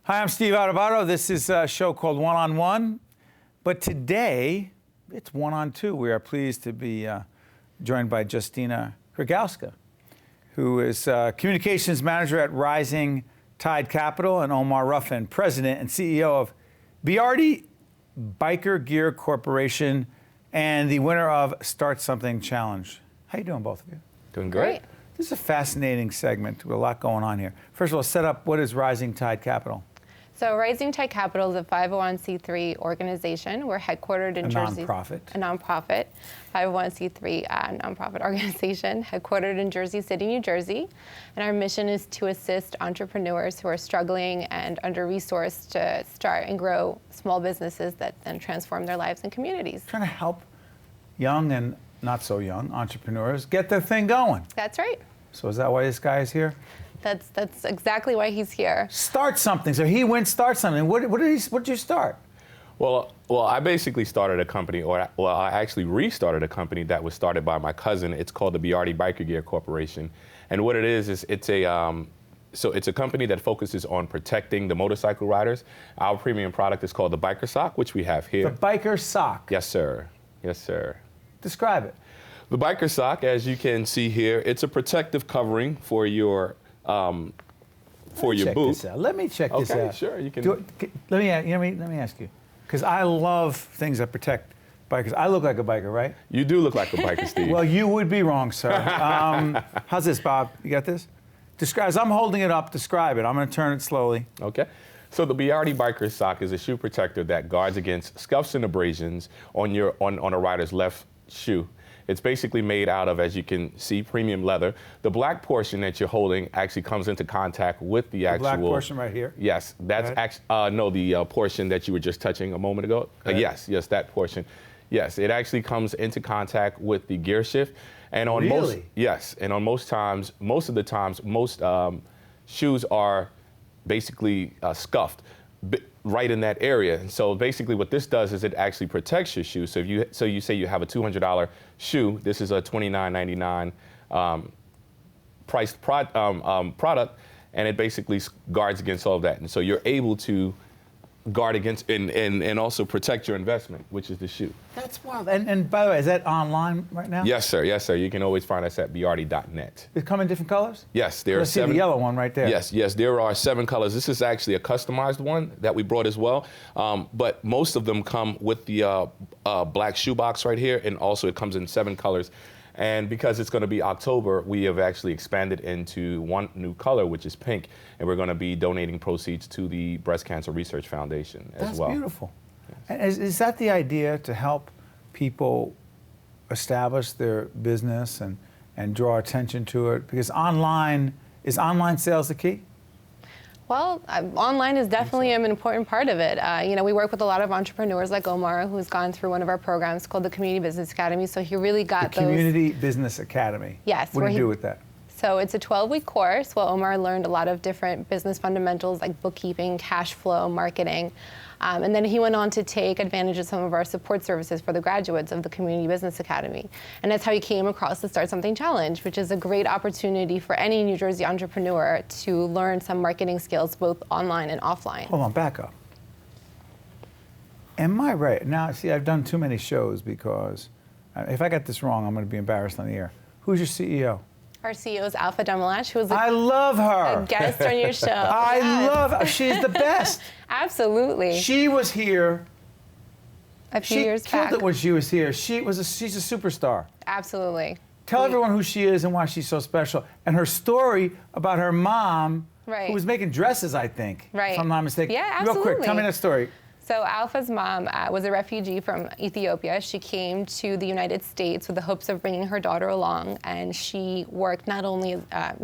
Hi, I'm Steve Adubato. This is a show called One on One, but today it's One on Two. We are pleased to be joined by Justyna Krygowska, who is Communications Manager at Rising Tide Capital, and Omar Ruffin, President and CEO of BiArte Biker Gear Corporation and the winner of Start Something Challenge. How you doing, both of you? Doing great. This is a fascinating segment with a lot going on here. First of all, set up, what is Rising Tide Capital? So Rising Tide Capital is a 501c3 organization. We're headquartered in Jersey. A nonprofit. A nonprofit, 501c3 nonprofit organization, headquartered in Jersey City, New Jersey. And our mission is to assist entrepreneurs who are struggling and under-resourced to start and grow small businesses that then transform their lives and communities. Trying to help young and not so young entrepreneurs get their thing going. That's right. So is that why this guy is here? That's exactly why he's here. Start something. So he went start something. What did you start? Well, I basically started a company, I actually restarted a company that was started by my cousin. It's called the BiArte Biker Gear Corporation. And what it is it's a company that focuses on protecting the motorcycle riders. Our premium product is called the Biker Sock, which we have here. The Biker Sock. Yes, sir. Yes, sir. Describe it. The Biker Sock, as you can see here, it's a protective covering for your boot. Let me check this out. Okay, sure, you can. Let me ask you, because I love things that protect bikers. I look like a biker, right? You do look like a biker, Steve. Well, you would be wrong, sir. How's this, Bob? You got this? As I'm holding it up, describe it. I'm going to turn it slowly. Okay. So the BiArte Biker Sock is a shoe protector that guards against scuffs and abrasions on a rider's left shoe. It's basically made out of, as you can see, premium leather. The black portion that you're holding actually comes into contact with the actual... The black portion right here? Yes, that's the portion that you were just touching a moment ago. Yes, that portion. Yes, it actually comes into contact with the gear shift. And on really? Most of the times, shoes are basically scuffed right in that area. And so basically what this does is it actually protects your shoe. So you say you have a $200 shoe, this is a $29.99 priced product, and it basically guards against all of that. And so you're able to guard against and also protect your investment, which is the shoe. That's wild. And by the way, is that online right now? Yes, sir. Yes, sir. You can always find us at biarte.net. They come in different colors? Yes, there are 7. See the yellow one right there. Yes, there are 7 colors. This is actually a customized one that we brought as well. But most of them come with the black shoebox right here, and also it comes in 7 colors. And because it's going to be October, we have actually expanded into one new color, which is pink, and we're going to be donating proceeds to the Breast Cancer Research Foundation as well. That's beautiful. Yes. And is that the idea, to help people establish their business and draw attention to it? Because is online sales the key? Well, online is definitely an important part of it. We work with a lot of entrepreneurs like Omar, who's gone through one of our programs called the Community Business Academy. So he really got the Community Business Academy. Yes. What do you do with that? So it's a 12-week course where Omar learned a lot of different business fundamentals like bookkeeping, cash flow, marketing. And then he went on to take advantage of some of our support services for the graduates of the Community Business Academy. And that's how he came across the Start Something Challenge, which is a great opportunity for any New Jersey entrepreneur to learn some marketing skills, both online and offline. Hold on, back up. Am I right? Now, see, I've done too many shows because if I got this wrong, I'm going to be embarrassed on the air. Who's your CEO? Our CEO is Alpha Demelash, who was I love her. a guest on your show. I love her. She's the best. Absolutely. She was here. A few years back. She killed it when she was here. She's a superstar. Absolutely. Tell everyone who she is and why she's so special. And her story about her mom, who was making dresses, I think, if I'm not mistaken. Yeah, absolutely. Real quick, tell me that story. So Alpha's mom was a refugee from Ethiopia. She came to the United States with the hopes of bringing her daughter along, and she worked not only, at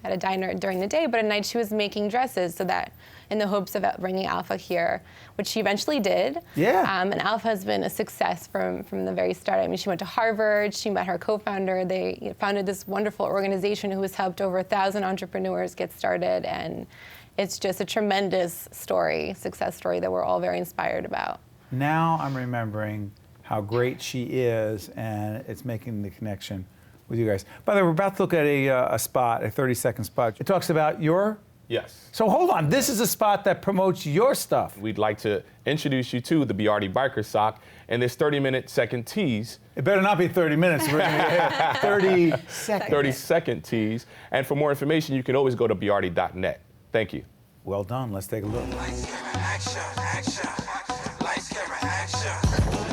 a diner during the day, but at night she was making dresses, so that in the hopes of bringing Alpha here, which she eventually did. Yeah. And Alpha has been a success from the very start. I mean, she went to Harvard. She met her co-founder. They founded this wonderful organization who has helped over 1,000 entrepreneurs get started, and it's just a tremendous story, success story that we're all very inspired about. Now I'm remembering how great she is, and it's making the connection with you guys. By the way, we're about to look at a spot, a 30-second spot. It talks about your Yes. So hold on, this is a spot that promotes your stuff. We'd like to introduce you to the BiArte biker sock and this 30-second tease. It better not be 30 minutes. We're going to hit 30 seconds. 30-second tease. And for more information, you can always go to biarte.net. Thank you. Well done. Let's take a look. Lights, camera, action, action. Lights, camera, action.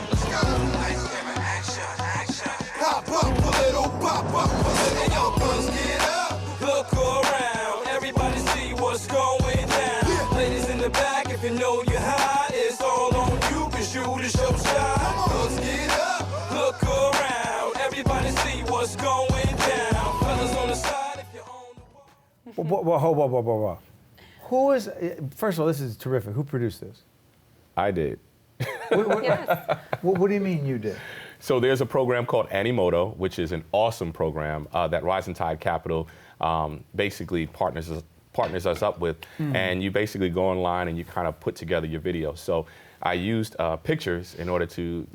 Let's go. Lights, camera, action, action. Pop up a little, pop up a little. Hey, yo, buzz, get up. Look around. Everybody see what's going down. Yeah. Ladies in the back, if you know you're hot, it's all on you, cause you the show star. Buzz, get up. Look around. Everybody see what's going down. Fellas on the side, if you're on the wall. Whoa. Who is, first of all, this is terrific. Who produced this? I did. What do you mean you did? So there's a program called Animoto, which is an awesome program that Rising Tide Capital basically partners us up with. And you basically go online and you kind of put together your video. So I used pictures in order to,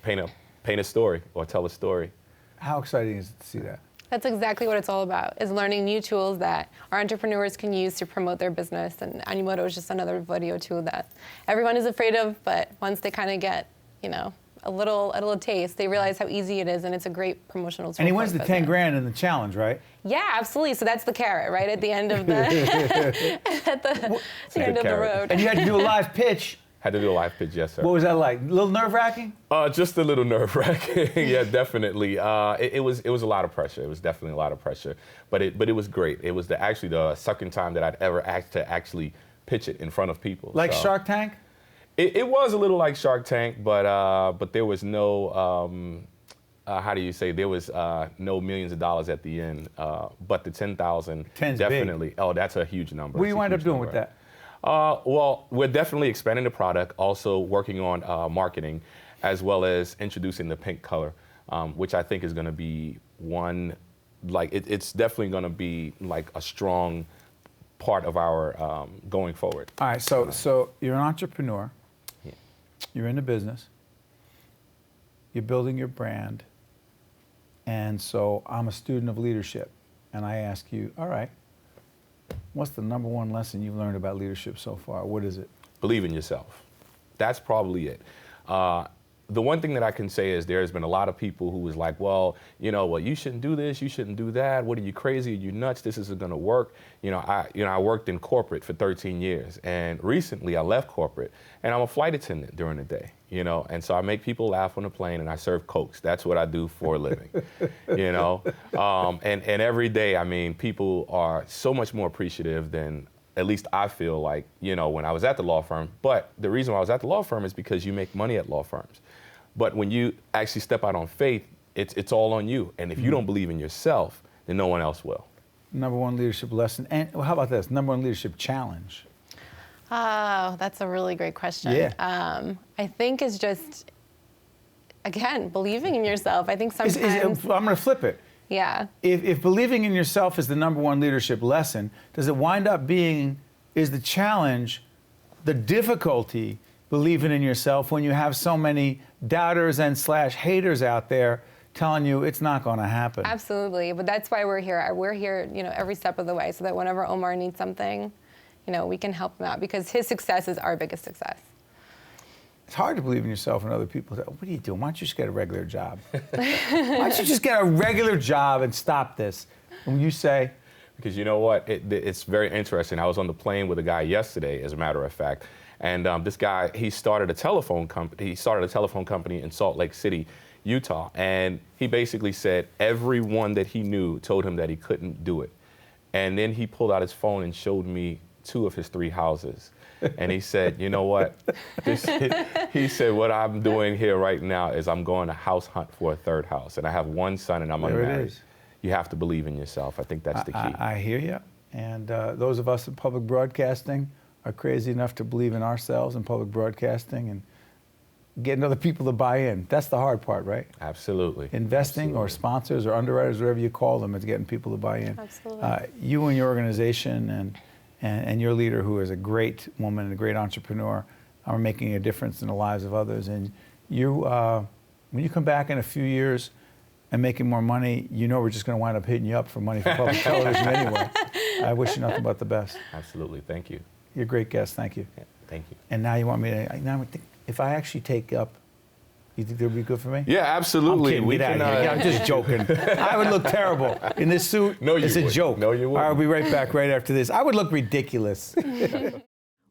paint a story or tell a story. How exciting is it to see that? That's exactly what it's all about, is learning new tools that our entrepreneurs can use to promote their business. And Animoto is just another video tool that everyone is afraid of, but once they kind of get, a little taste, they realize how easy it is, and it's a great promotional tool. And he wins the 10 grand in the challenge, right? Yeah, absolutely. So that's the carrot, right at the end of the at the end of the road. And you had to do a live pitch. Had to do a live pitch, yes, sir. What was that like? A little nerve-wracking? Just a little nerve-wracking. Yeah, definitely. It was a lot of pressure. It was definitely a lot of pressure, but it was great. It was actually the second time that I'd ever asked to actually pitch it in front of people. Like so. Shark Tank? It was a little like Shark Tank, but there was no how do you say? There was no millions of dollars at the end. But the 10,000 definitely. Big. Oh, that's a huge number. What do you wind up doing with that? Well, we're definitely expanding the product, also working on marketing, as well as introducing the pink color, which I think is going to be one, it's definitely going to be like a strong part of our going forward. All right, so you're an entrepreneur. Yeah. You're in the business. You're building your brand. And so I'm a student of leadership. And I ask you, all right, what's the number one lesson you've learned about leadership so far? What is it? Believe in yourself. That's probably it. The one thing that I can say is there's been a lot of people who was like, well, you shouldn't do this, you shouldn't do that. What are you, crazy? Are you nuts? This isn't going to work. I worked in corporate for 13 years, and recently I left corporate, and I'm a flight attendant during the day. And so I make people laugh on the plane, and I serve Cokes. That's what I do for a living. And every day, people are so much more appreciative than, at least I feel like, when I was at the law firm. But the reason why I was at the law firm is because you make money at law firms. But when you actually step out on faith, it's all on you. And if you don't believe in yourself, then no one else will. Number one leadership lesson. And how about this? Number one leadership challenge. Oh, that's a really great question. Yeah. I think it's just, again, believing in yourself. I think sometimes... I'm going to flip it. Yeah. If believing in yourself is the number one leadership lesson, does it wind up being, is the challenge, the difficulty, believing in yourself when you have so many doubters and / haters out there telling you it's not going to happen? Absolutely. But that's why we're here. We're here, every step of the way, so that whenever Omar needs something, we can help him out, because his success is our biggest success. It's hard to believe in yourself when other people say, what are you doing? Why don't you just get a regular job? Why don't you just get a regular job and stop this? And you say? Because you know what? It's very interesting. I was on the plane with a guy yesterday, as a matter of fact, and this guy, he started a telephone company. He started a telephone company in Salt Lake City, Utah, and he basically said everyone that he knew told him that he couldn't do it. And then he pulled out his phone and showed me 2 of his 3 houses. And he said, you know what? He said, what I'm doing here right now is I'm going to house hunt for a 3rd house. And I have 1 son and I'm unmarried. There it is. You have to believe in yourself. I think that's the key. I hear you. And those of us in public broadcasting are crazy enough to believe in ourselves in public broadcasting and getting other people to buy in. That's the hard part, right? Absolutely. Investing. Absolutely. Or sponsors or underwriters, whatever you call them, is getting people to buy in. Absolutely. You and your organization and your leader, who is a great woman and a great entrepreneur, are making a difference in the lives of others. And you, when you come back in a few years and making more money, we're just going to wind up hitting you up for money for public television anyway. I wish you nothing but the best. Absolutely. Thank you. You're a great guest. Thank you. Yeah, thank you. And now you want me to, now I think, if I actually take up, you think that would be good for me? Yeah, absolutely. I'm kidding. Get out of here. Yeah, I'm just joking. I would look terrible in this suit. No, you It's a wouldn't. joke. No, you All right, I'll wouldn't. be right back right after this. I would look ridiculous.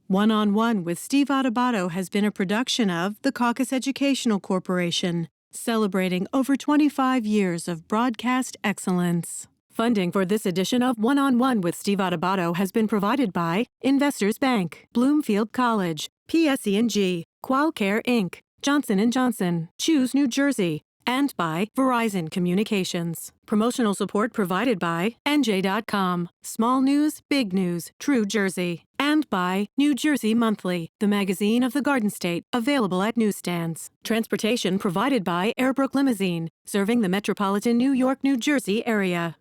One-on-One with Steve Adubato has been a production of the Caucus Educational Corporation, celebrating over 25 years of broadcast excellence. Funding for this edition of One-on-One with Steve Adubato has been provided by Investors Bank, Bloomfield College, PSE&G, Qualcare Inc., Johnson & Johnson, Choose New Jersey, and by Verizon Communications. Promotional support provided by NJ.com, Small News, Big News, True Jersey, and by New Jersey Monthly, the magazine of the Garden State, available at newsstands. Transportation provided by Airbrook Limousine, serving the metropolitan New York, New Jersey area.